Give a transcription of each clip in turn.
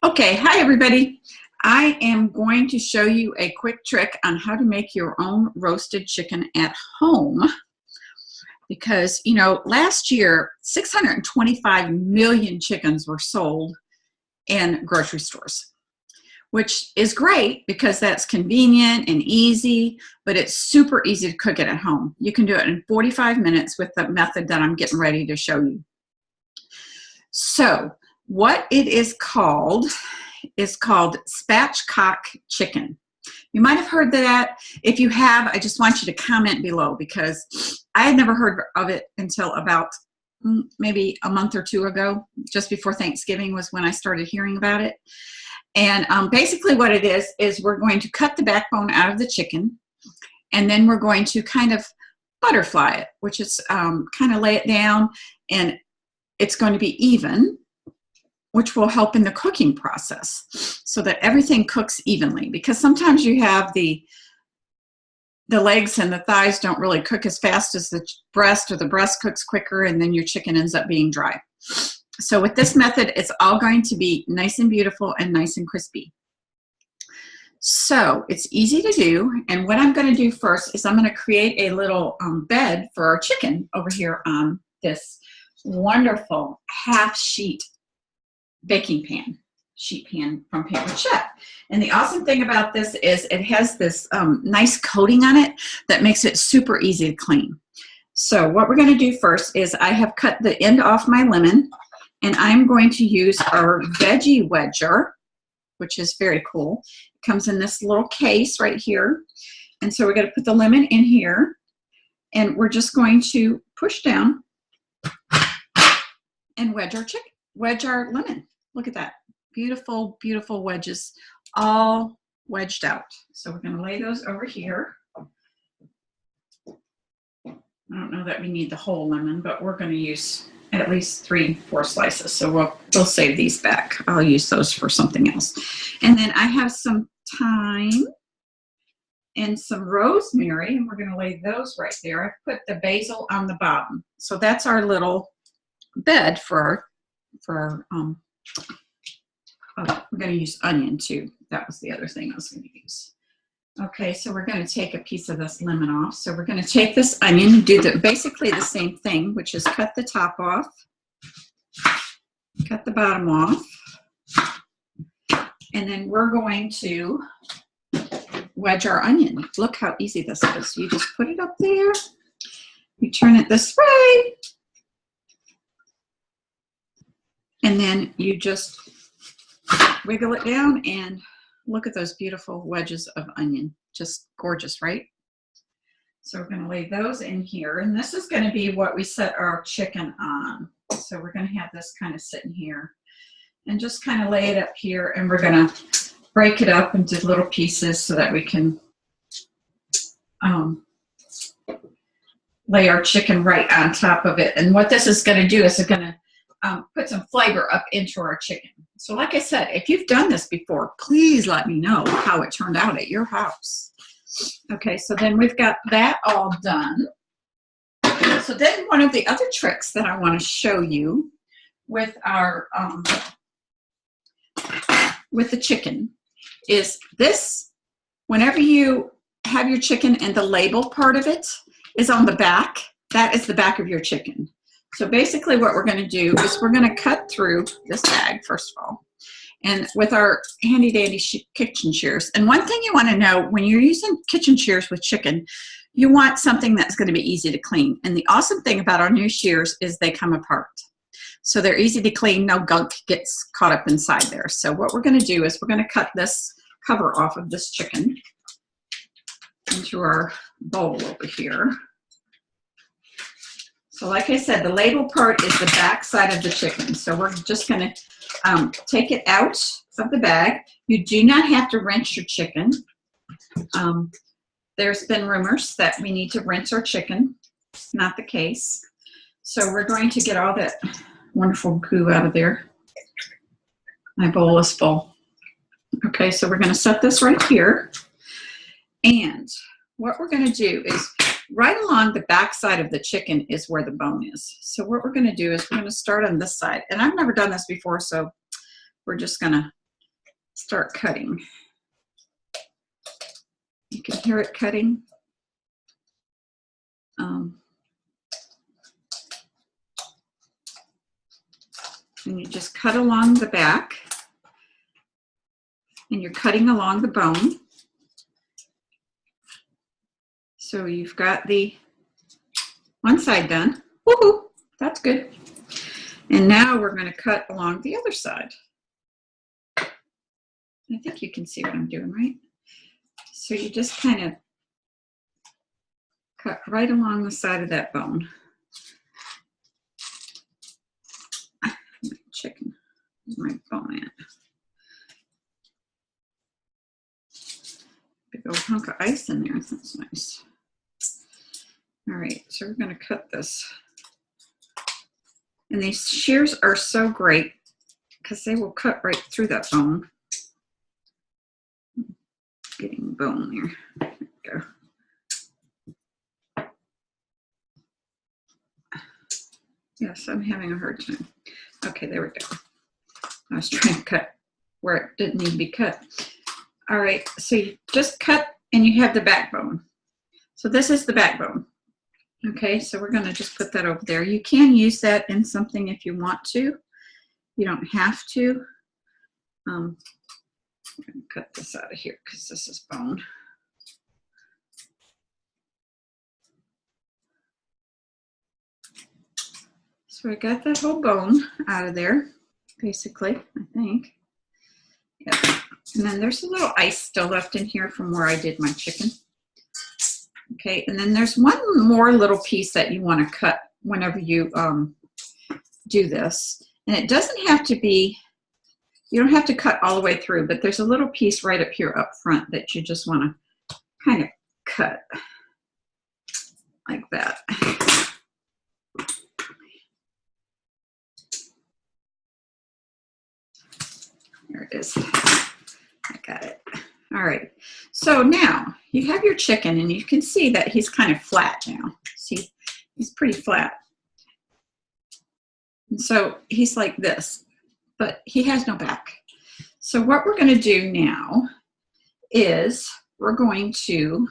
Okay, hi everybody. I am going to show you a quick trick on how to make your own roasted chicken at home because, last year 625 million chickens were sold in grocery stores, which is great because that's convenient and easy, but it's super easy to cook it at home. You can do it in 45 minutes with the method that I'm getting ready to show you. So what it is called Spatchcock Chicken. You might have heard that. If you have, I just want you to comment below because I had never heard of it until about maybe a month or two ago. Just before Thanksgiving was when I started hearing about it. And basically what it is we're going to cut the backbone out of the chicken, and then we're going to kind of butterfly it, which is kind of lay it down, and it's going to be even, which will help in the cooking process so that everything cooks evenly. Because sometimes you have the legs and the thighs don't really cook as fast as the breast, or the breast cooks quicker, and then your chicken ends up being dry. So with this method, it's all going to be nice and beautiful and nice and crispy. So it's easy to do, and what I'm going to do first is I'm going to create a little bed for our chicken over here on this wonderful half sheet baking pan, sheet pan from Pampered Chef. And the awesome thing about this is it has this nice coating on it that makes it super easy to clean. So what we're going to do first is I have cut the end off my lemon, and I'm going to use our veggie wedger, which is very cool. It comes in this little case right here. And so we're going to put the lemon in here, and we're just going to push down and wedge our lemon. Look at that. Beautiful, beautiful wedges, all wedged out. So we're going to lay those over here. I don't know that we need the whole lemon, but we're going to use at least 3-4 slices. So we'll save these back. I'll use those for something else. And then I have some thyme and some rosemary, and we're going to lay those right there. I've put the basil on the bottom. So that's our little bed for our we're going to use onion too. That was the other thing I was going to use. Okay, so we're going to take a piece of this lemon off. So we're going to take this onion and do basically the same thing, which is cut the top off, cut the bottom off, and then we're going to wedge our onion. Look how easy this is. You just put it up there, you turn it this way, and then you just wiggle it down, and look at those beautiful wedges of onion. Just gorgeous, right? So we're going to lay those in here, and this is going to be what we set our chicken on. So we're going to have this kind of sitting here, and just kind of lay it up here, and we're going to break it up into little pieces so that we can lay our chicken right on top of it. And what this is going to do is it's going to put some flavor up into our chicken. So like I said, if you've done this before, please let me know how it turned out at your house. Okay, so then we've got that all done. So then one of the other tricks that I want to show you with our with the chicken is this. Whenever you have your chicken and the label part of it is on the back, that is the back of your chicken. So basically what we're going to do is we're going to cut through this bag, first of all, and with our handy dandy kitchen shears. And one thing you want to know when you're using kitchen shears with chicken, you want something that's going to be easy to clean. And the awesome thing about our new shears is they come apart. So they're easy to clean, no gunk gets caught up inside there. So what we're going to do is we're going to cut this cover off of this chicken into our bowl over here. So like I said, the label part is the back side of the chicken. So we're just going to take it out of the bag. You do not have to rinse your chicken. There's been rumors that we need to rinse our chicken. It's not the case. So we're going to get all that wonderful goo out of there. My bowl is full. Okay, so we're going to set this right here. And what we're going to do is right along the back side of the chicken is where the bone is. So what we're going to do is we're going to start on this side. And I've never done this before, so we're just going to start cutting. You can hear it cutting. And you just cut along the back, and you're cutting along the bone. So you've got the one side done. Woohoo! That's good. And now we're going to cut along the other side. I think you can see what I'm doing, right? So you just kind of cut right along the side of that bone. Chicken, my bone at. Big old hunk of ice in there. That's nice. All right, so we're going to cut this. And these shears are so great because they will cut right through that bone. Getting bone there. There we go. Yes, I'm having a hard time. Okay, there we go. I was trying to cut where it didn't need to be cut. All right, so you just cut and you have the backbone. So this is the backbone. Okay, so we're going to just put that over there. You can use that in something if you want to. You don't have to. I'm going to cut this out of here because this is bone. So I got that whole bone out of there, basically, I think. Yep. And then there's a little ice still left in here from where I did my chicken. Okay, and then there's one more little piece that you want to cut whenever you do this. And it doesn't have to be, you don't have to cut all the way through, but there's a little piece right up here up front that you just want to kind of cut like that. There it is. I got it. All right. So now you have your chicken, and you can see that he's kind of flat now. See, he's pretty flat. And so he's like this, but he has no back. So what we're going to do now is we're going to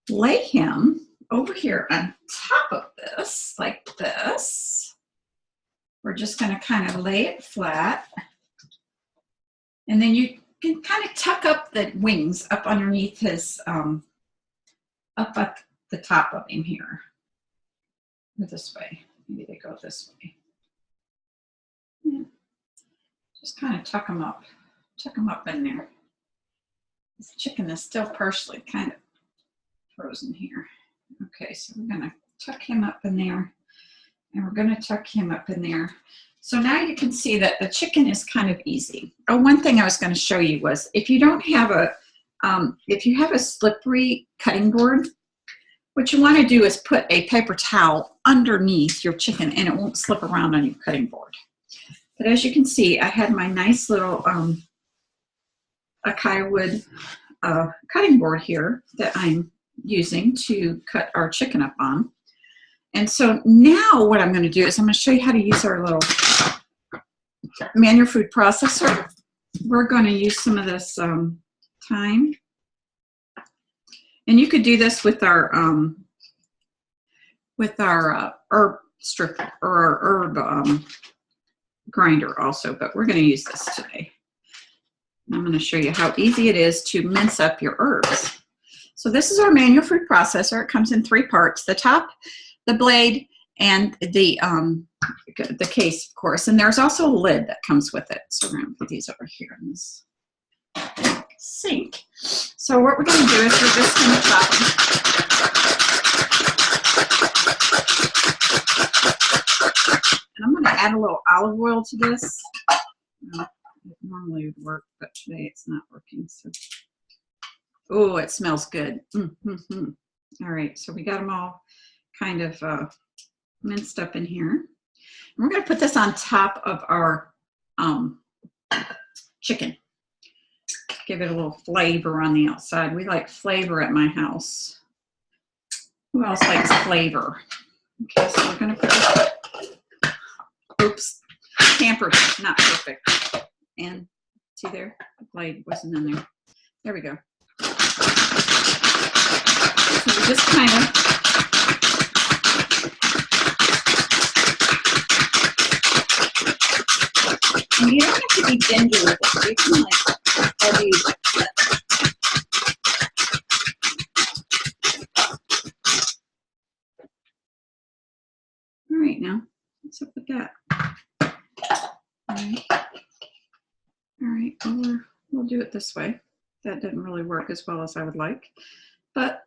lay him over here on top of this, like this. We're just going to kind of lay it flat. And then you can kind of tuck up the wings up underneath his, up at the top of him here. This way. Maybe they go this way. Yeah. Just kind of tuck them up in there. This chicken is still partially kind of frozen here. Okay, so we're going to tuck him up in there, and we're going to tuck him up in there. So now you can see that the chicken is kind of easy. Oh, one thing I was going to show you was if you don't have a, if you have a slippery cutting board, what you want to do is put a paper towel underneath your chicken, and it won't slip around on your cutting board. But as you can see, I had my nice little acai wood cutting board here that I'm using to cut our chicken up on. And so now what I'm going to do is I'm going to show you how to use our little manual food processor. We're going to use some of this thyme. And you could do this with our herb strip or our herb grinder also, but we're going to use this today. I'm going to show you how easy it is to mince up your herbs. So this is our manual food processor. It comes in 3 parts: the top, the blade, and the case, of course. And there's also a lid that comes with it. So we're going to put these over here in this sink. So what we're going to do is we're just going to chop them. And I'm going to add a little olive oil to this. It normally would work, but today it's not working. So, oh, it smells good. All right, so we got them all kind of minced up in here. And we're going to put this on top of our chicken. Give it a little flavor on the outside. We like flavor at my house. Who else likes flavor? Okay, so we're going to put, oops, pampered, not perfect. And See there? The blade wasn't in there. There we go. So we just kind of and you don't have to be ginger with it. You can like heavy like that. All right, now what's up with that? All right, well, we'll do it this way. That didn't really work as well as I would like, but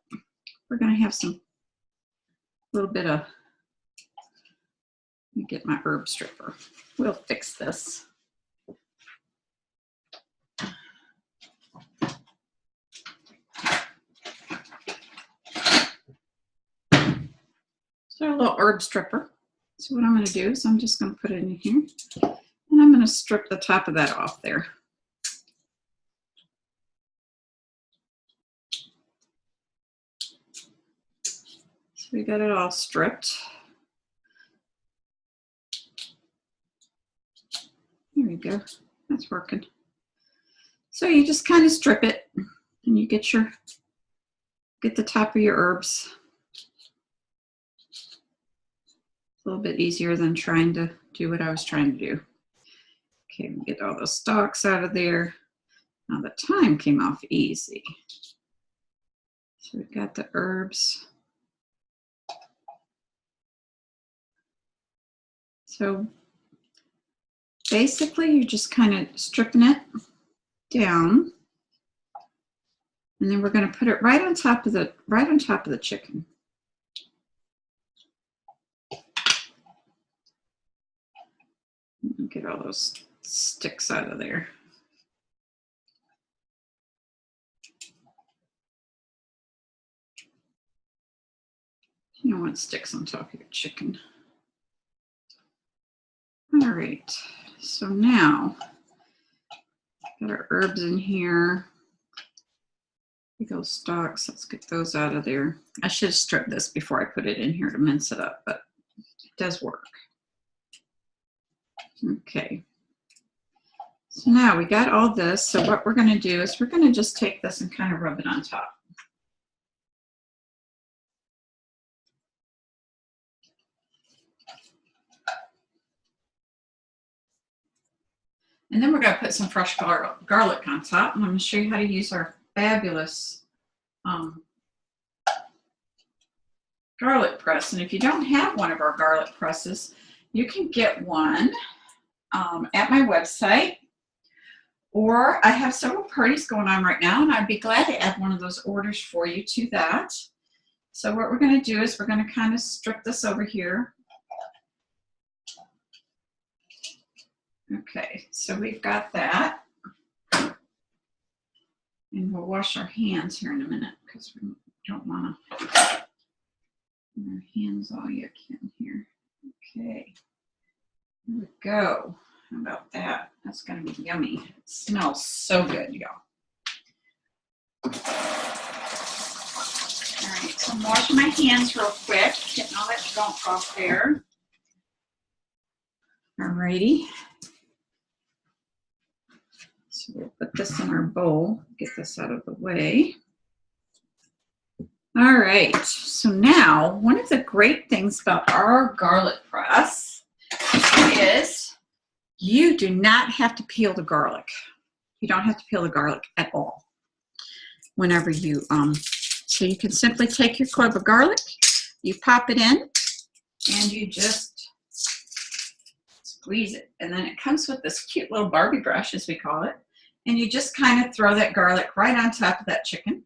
we're going to have some little bit of. Let me get my herb stripper. We'll fix this. So a little herb stripper. So what I'm going to do is I'm just going to put it in here, and I'm going to strip the top of that off there. So we got it all stripped. There we go. That's working. So you just kind of strip it, and you get the top of your herbs. A little bit easier than trying to do what I was trying to do. Okay, we get all those stalks out of there. Now the thyme came off easy. So we've got the herbs. So basically you're just kind of stripping it down. And then we're going to put it right on top of the chicken. Get all those sticks out of there. You don't want sticks on top of your chicken. All right, so now got our herbs in here. Big old stalks, let's get those out of there. I should have stripped this before I put it in here to mince it up, but it does work. Okay, so now we got all this. So what we're going to do is we're going to just take this and kind of rub it on top. And then we're going to put some fresh garlic on top. And I'm going to show you how to use our fabulous garlic press. And if you don't have one of our garlic presses, you can get one at my website, or I have several parties going on right now, and I'd be glad to add one of those orders for you to that. So what we're going to do is we're going to kind of strip this over here. Okay, so we've got that. And we'll wash our hands here in a minute because we don't want to put our hands all you can here. Okay. There we go. How about that? That's going to be yummy. It smells so good, y'all. All right, so I'm washing my hands real quick, getting all that gunk off there. All righty. So we'll put this in our bowl, get this out of the way. All right, so now one of the great things about our garlic press is you do not have to peel the garlic. You don't have to peel the garlic at all whenever you, so you can simply take your clove of garlic, you pop it in, and you just squeeze it. And then it comes with this cute little Barbie brush, as we call it, and you just kind of throw that garlic right on top of that chicken.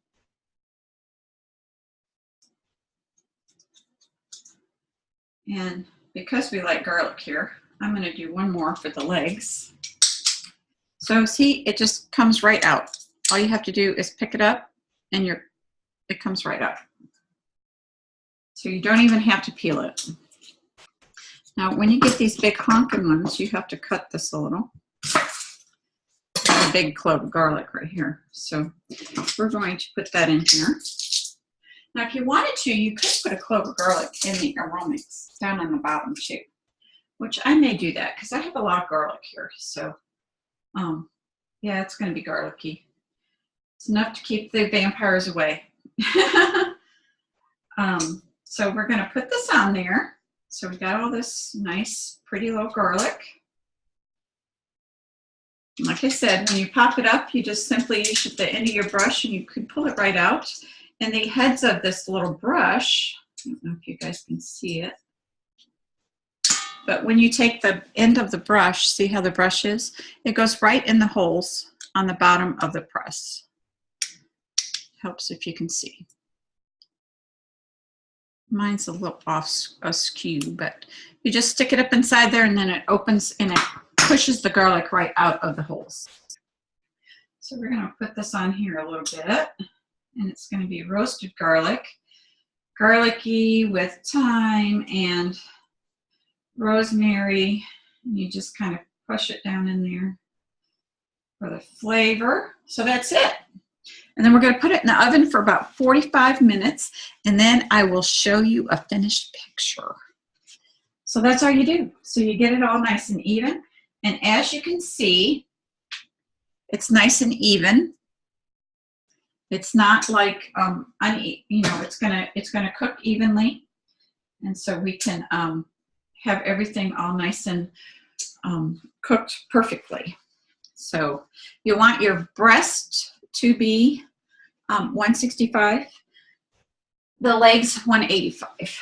And because we like garlic here, I'm going to do one more for the legs. So see, it just comes right out. All you have to do is pick it up and it comes right out. So you don't even have to peel it. Now, when you get these big honking ones, you have to cut this a little. A big clove of garlic right here. So we're going to put that in here. Now, if you wanted to, you could put a clove of garlic in the aromas down on the bottom too, which I may do that because I have a lot of garlic here. So, Yeah, it's going to be garlicky. It's enough to keep the vampires away. So we're going to put this on there. So we got all this nice, pretty little garlic. Like I said, when you pop it up, you just simply use the end of your brush and you can pull it right out. And the heads of this little brush, I don't know if you guys can see it, but when you take the end of the brush, see how the brush is? It goes right in the holes on the bottom of the press. Helps if you can see. Mine's a little off askew, but you just stick it up inside there and then it opens and it pushes the garlic right out of the holes. So we're going to put this on here a little bit, and it's going to be roasted garlic, garlicky with thyme and rosemary. And you just kind of push it down in there for the flavor. So that's it. And then we're going to put it in the oven for about 45 minutes, and then I will show you a finished picture. So that's all you do. So you get it all nice and even. And as you can see, it's nice and even. It's not like it's gonna cook evenly, and so we can have everything all nice and cooked perfectly. So you want your breast to be 165, the legs 185.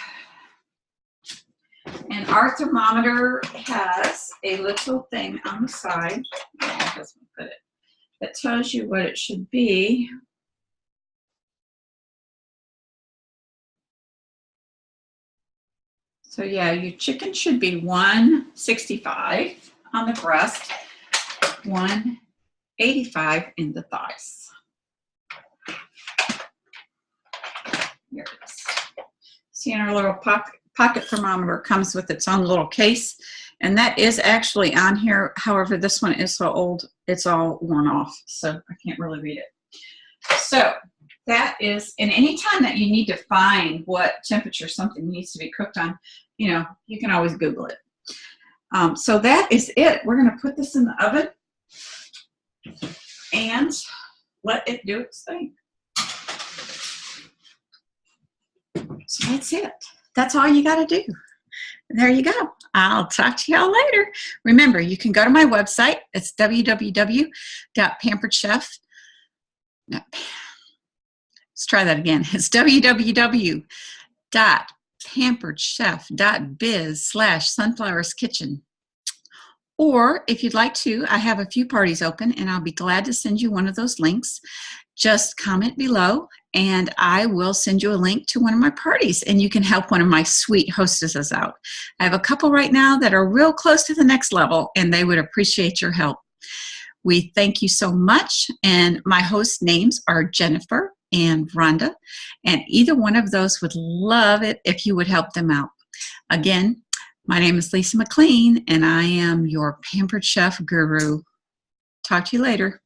And our thermometer has a little thing on the side that tells you what it should be. So yeah, your chicken should be 165 on the breast, 185 in the thighs. Here it is. See, in our little pocket thermometer comes with its own little case, and that is actually on here. However, this one is so old, it's all worn off, so I can't really read it. So that is, and any time that you need to find what temperature something needs to be cooked on, you can always Google it. So that is it. We're going to put this in the oven and let it do its thing. So that's it. That's all you got to do. There you go. I'll talk to y'all later. Remember, you can go to my website. It's www.pamperedchef. No, let's try that again. It's www.pamperedchef.biz/sunflowerskitchen. Or if you'd like to, I have a few parties open, and I'll be glad to send you one of those links. Just comment below, and I will send you a link to one of my parties, and you can help one of my sweet hostesses out. I have a couple right now that are real close to the next level, and they would appreciate your help. We thank you so much, and my host names are Jennifer and Rhonda, and either one of those would love it if you would help them out. Again, my name is Lisa McLean, and I am your Pampered Chef Guru. Talk to you later.